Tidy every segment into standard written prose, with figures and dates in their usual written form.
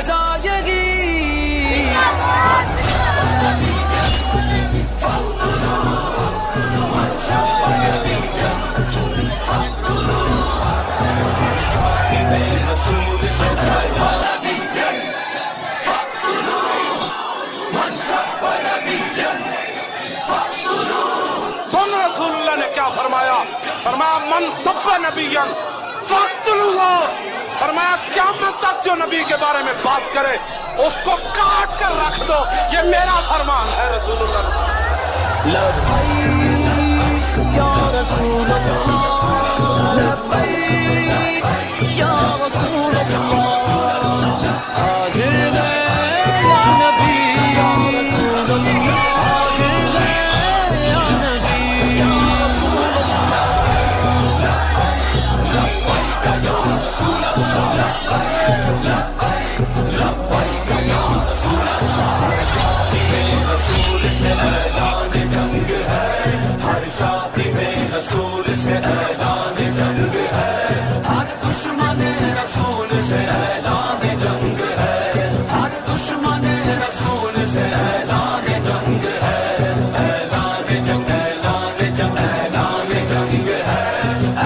जाएगी। सुन रसूलुल्लाह ने क्या फरमाया, फरमाया मन सब्ब नबियन फक्तुलूहु, फरमाया क़यामत तक जो नबी के बारे में बात करे उसको काट कर रख दो, ये मेरा फरमान है रसूलुल्लाह। लब्बैक या रसूलल्लाह, लब्बैक या रसूलल्लाह, हाजिर है या नबी या रसूलल्लाह, हाजिर है या नबी या रसूलल्लाह। लब्बैक या रसूलल्लाह, लब्बैक या रसूलल्लाह, रसूल से ऐलान जंग है, हर शादी में रसूल से ऐलान जंग है, हर दुश्मन रसूल से ऐलान जंग है, हर दुश्मन रसूल से ऐलान जंग है, ऐलान जंग, ऐलान जंग, ऐलान जंग है,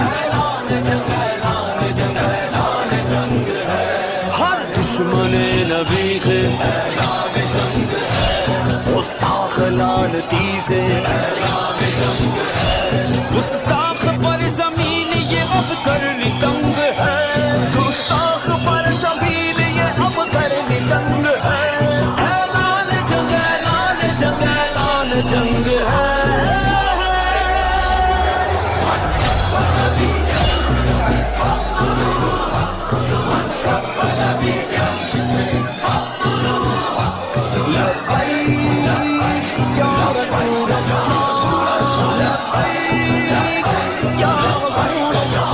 ऐलान जंग, ऐलान जंग, ऐलान जंग है, हर दुश्मन नबी से ऐलान जंग है, गुस्ताख लानती से ऐलान जंग है, गुस्ताख पर जमीन ये अब करनी तंग है, गुस्ताख पर जमीन ये अब करनी तंग है, ऐलान जंग, ऐलान जंग, ऐलान जंग है। लब्बैक या रसूलल्लाह, लब्बैक या रसूलल्लाह,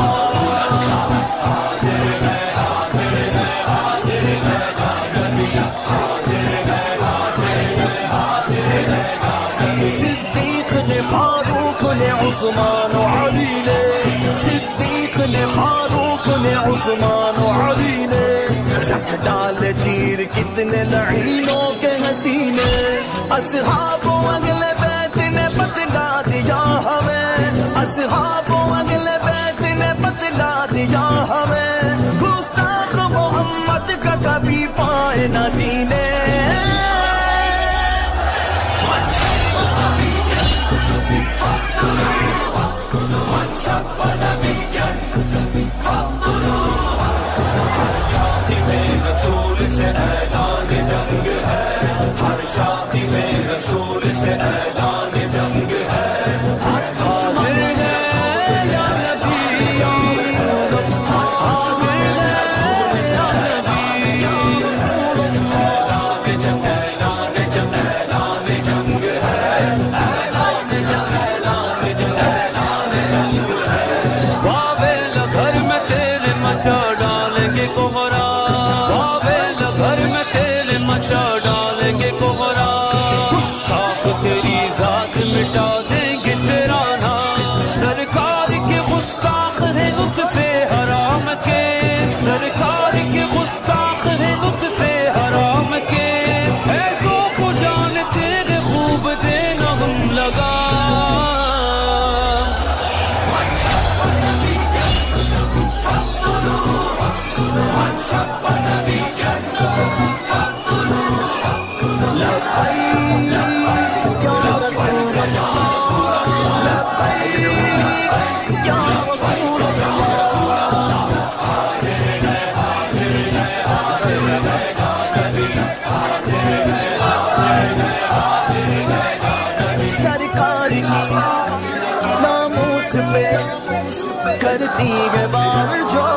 हाजिर है, हाजिर है, हाजिर है या नबी, हाजिर है, हाजिर है, हाजिर है या नबी। सिद्दीक ने फारूक ने उस्मान और अली ने, सिद्दीक ने फारूक ने उस्मान और अली ने, रख डाल चीर कितने लईनों के हसीने, असहाबो अगले बैत ने बतला दिया हमें, असहाबो अगले बैत ने बतला दिया हमें, गुस्ताख मोहम्मद का कभी पाए न जीने। रसूल से ऐलान जंग है, हर शादी में रसूल से ऐलान जंग है, हर दुश्मन रसूल से ऐलान जंग है, हाजिर है या नबी या रसूलल्लाह, ऐलान जंग, ऐलान जंग, ऐलान जंग है, ऐलान जंग, ऐलान जंग, ऐलान जंग है। बाबेल घर में तेरे मचा डालेंगे कोहरा, बाबेल घर में तेरे मचा डालेंगे कोहरा, गुस्ताख तेरी जात मिटा देंगे तेरा नाम, सरकार के गुस्ताख है लुत्फ़े हराम के, सरकार के गुस्ताख है लुत्फ़े हराम के, ऐसों को जान तेरे खूब देना हम लगा। लब्बैक या रसूलल्लाह, लब्बैक या रसूलल्लाह, हाजिर है, हाजिर है, हाजिर है या नबी, हाजिर है, हाजिर है, हाजिर है या नबी। सरकार की नामोस पे करती है बार जो,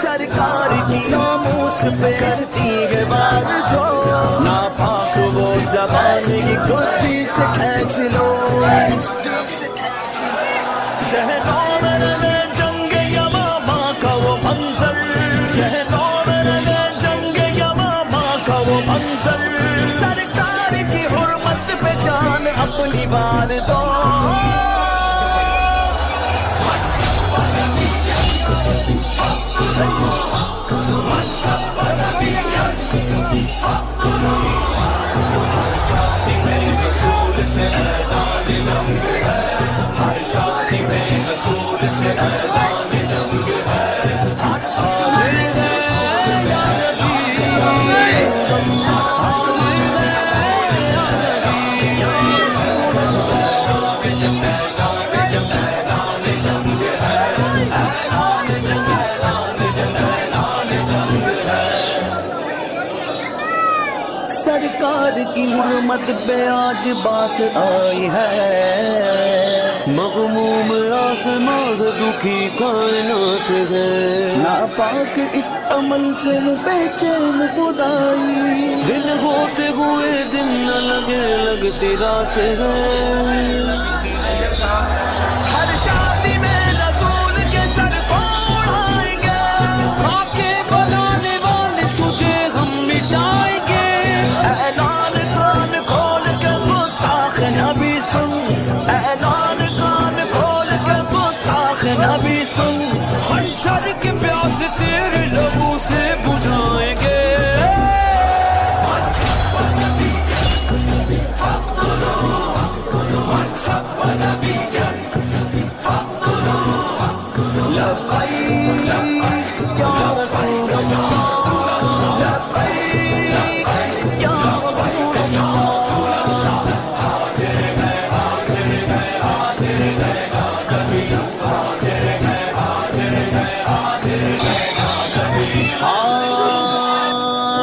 सरकार की नामोस पे करती है बार जो, नापाक वो ज़बान की कुत्ती से खींच लो, ज़हनों में रहे जंग यमामा का वो मंजर, ज़हनों में रहे जंग यमामा का वो मंजर, सरकार की हुर्मत पे जान अपनी बार दो। حرمت پہ آج بات آئی ہے، مغموم آسمان دکھی کائنات ہے، ناپاک اس عمل سے بے چین خدائی، دن ہوتے ہوئے دن نہ لگے لگتی رات ہے۔ ہر شادی میں رسول کے سر کو اڑائیں گے، خاکے بنانے والے تجھے ہم مٹائیں گے، اعلان کان کھول کے گستاخ نبی سن، اعلان کان کھول کے گستاخ نبی سن، خنجر کی پیاس تیرے لبوں سے بجھائیں گے۔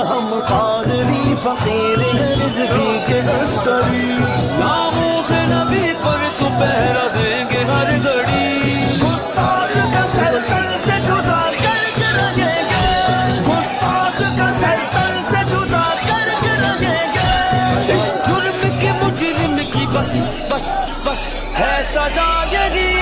ہم قادری فقیر رضوی کے عسکری، ناموں سے نبی پر تو پہرا دیں گے ہر گھڑی، گستاخ کا سر تن سے جدا کر کے رہیں گے، گستاخ کا سر تن سے جدا کر کے رہیں گے، اس جرم کے مجرم کی بس بس بس ہے سزا یہی۔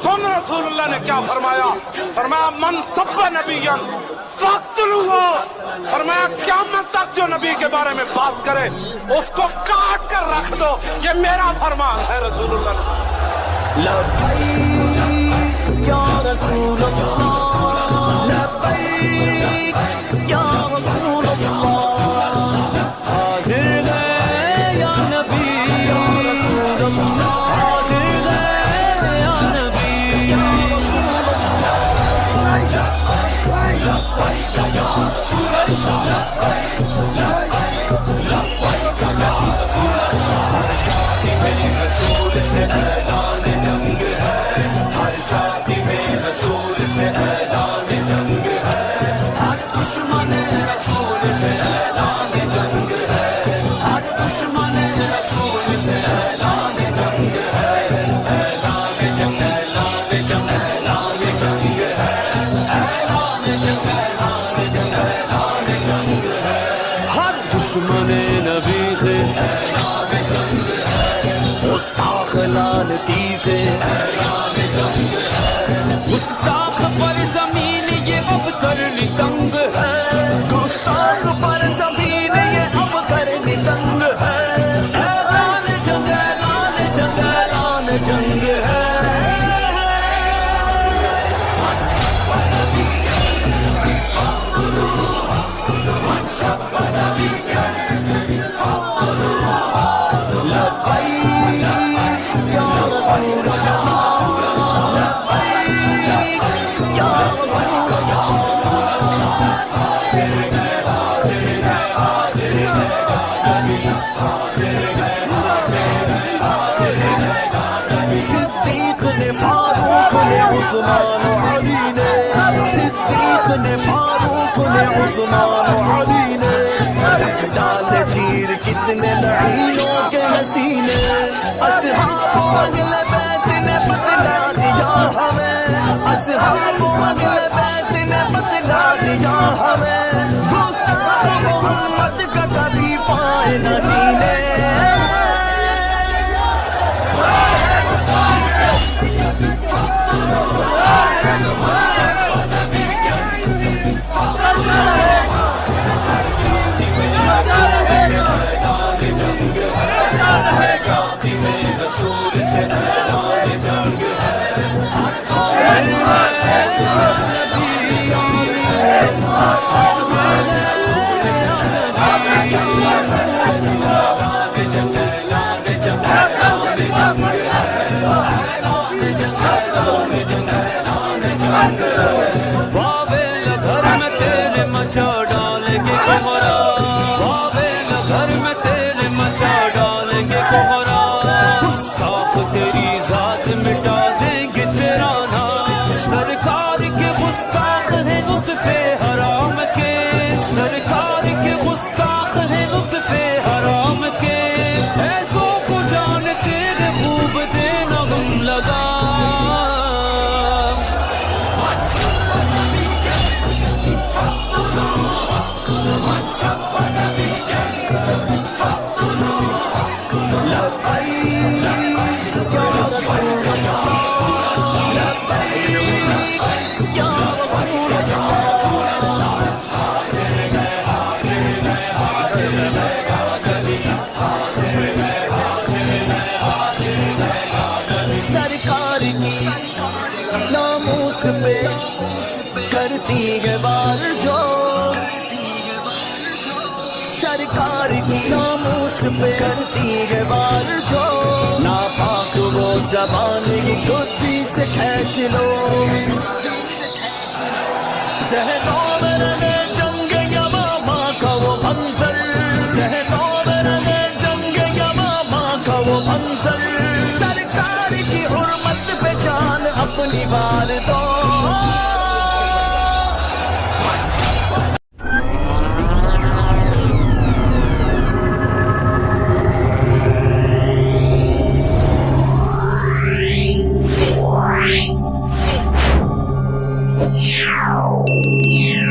سن رسول اللہ نے کیا فرمایا؟ فرمایا من سب نبیًا فاقتلوہ، فرمایا قیامت تک جو نبی کے بارے میں بات کرے اس کو کاٹ کر رکھ دو، یہ میرا فرمان ہے رسول اللہ نے۔ لبیک یا رسول اللہ، لبیک یا رسول اللہ، حاضر ہے یا نبی، یا رسول اللہ، حاضر ہے یا نبی، یا رسول ہر دشمن نبی سے، گستاخ لعنتی سے، گستاخ پر زمین یہ اب کرنی تنگ ہے، گستاخ پر زمین یہ اب کرنی تنگ ہے، اعلان جنگ، اعلان جنگ، اعلان جنگ ہے۔ صدیق نے فاروق نے عثمان و علی نے، صدیق نے فاروق نے عثمان و علی نے، رکھ ڈالے چیر کتنے لعینوں کے حسینے، اصحاب اہل بیت نے بتلا دیا ہمیں، اصحاب اہل بیت نے بتلا دیا ہمیں، گستاخ محمد کا کبھی پائے نہ جینے۔ رسول واویل گھر میں تیرے مچا ڈالیں گے کوہرا واویل گھر میں تیرے مچا ڈالیں گے کوہرا گستاخ تیری ذات مٹا دیں گے تیرا نام سرکار کے گستاخ ہیں لطف حرام کے سرکار کے گستاخ ہیں لطف حرام کے ایسوں کو جان تیرے خوب دینا ہم لگا سرکار کی ناموس پہ کرتی ہے بار جو سرکار کی ناموس پہ کرتی ہے بار جو ناپاک وہ زبان کی گدی سے کھینچ لو ذہنوں میں رہے جنگ یمامہ کا وہ منظر ذہنوں میں رہے جنگ یمامہ کا وہ منظر سرکار کی حرمت پہ جان اپنی بار دو Yeah.